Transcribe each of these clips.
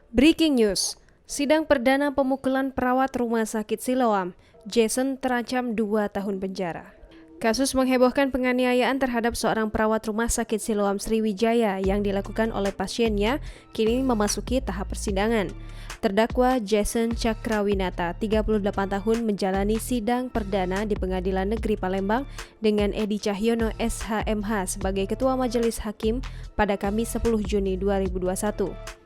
Breaking news, sidang perdana pemukulan perawat Rumah Sakit Siloam, Jason terancam 2 tahun penjara. Kasus menghebohkan penganiayaan terhadap seorang perawat Rumah Sakit Siloam Sriwijaya yang dilakukan oleh pasiennya kini memasuki tahap persidangan. Terdakwa Jason Cakrawinata, 38 tahun, menjalani sidang perdana di Pengadilan Negeri Palembang dengan Edi Cahyono SHMH sebagai Ketua Majelis Hakim pada Kamis 10 Juni 2021.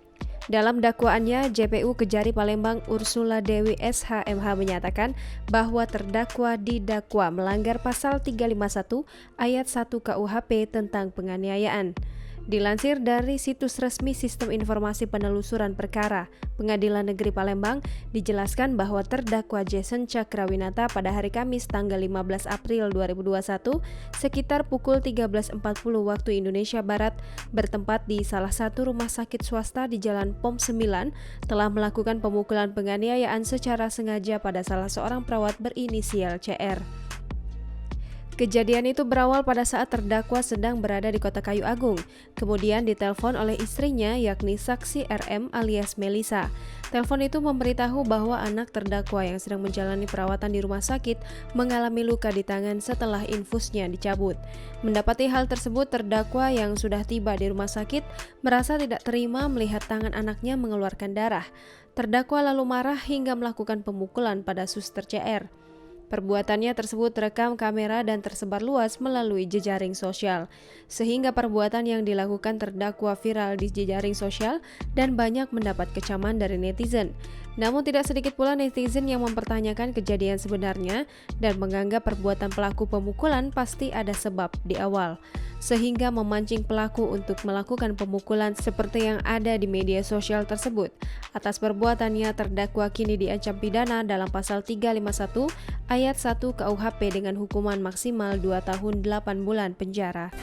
Dalam dakwaannya, JPU Kejari Palembang Ursula Dewi SHMH menyatakan bahwa terdakwa didakwa melanggar pasal 351 ayat 1 KUHP tentang penganiayaan. Dilansir dari situs resmi Sistem Informasi Penelusuran Perkara Pengadilan Negeri Palembang, dijelaskan bahwa terdakwa Jason Cakrawinata pada hari Kamis tanggal 15 April 2021 sekitar pukul 13.40 waktu Indonesia Barat bertempat di salah satu rumah sakit swasta di Jalan POM 9 telah melakukan pemukulan penganiayaan secara sengaja pada salah seorang perawat berinisial CR. Kejadian itu berawal pada saat terdakwa sedang berada di Kota Kayu Agung, kemudian ditelepon oleh istrinya yakni saksi RM alias Melisa. Telepon itu memberitahu bahwa anak terdakwa yang sedang menjalani perawatan di rumah sakit mengalami luka di tangan setelah infusnya dicabut. Mendapati hal tersebut, terdakwa yang sudah tiba di rumah sakit merasa tidak terima melihat tangan anaknya mengeluarkan darah. Terdakwa lalu marah hingga melakukan pemukulan pada suster CR. Perbuatannya tersebut terekam kamera dan tersebar luas melalui jejaring sosial, sehingga perbuatan yang dilakukan terdakwa viral di jejaring sosial dan banyak mendapat kecaman dari netizen. Namun tidak sedikit pula netizen yang mempertanyakan kejadian sebenarnya dan menganggap perbuatan pelaku pemukulan pasti ada sebab di awal, sehingga memancing pelaku untuk melakukan pemukulan seperti yang ada di media sosial tersebut. Atas perbuatannya, terdakwa kini diancam pidana dalam pasal 351 ayat 1 KUHP dengan hukuman maksimal 2 tahun 8 bulan penjara.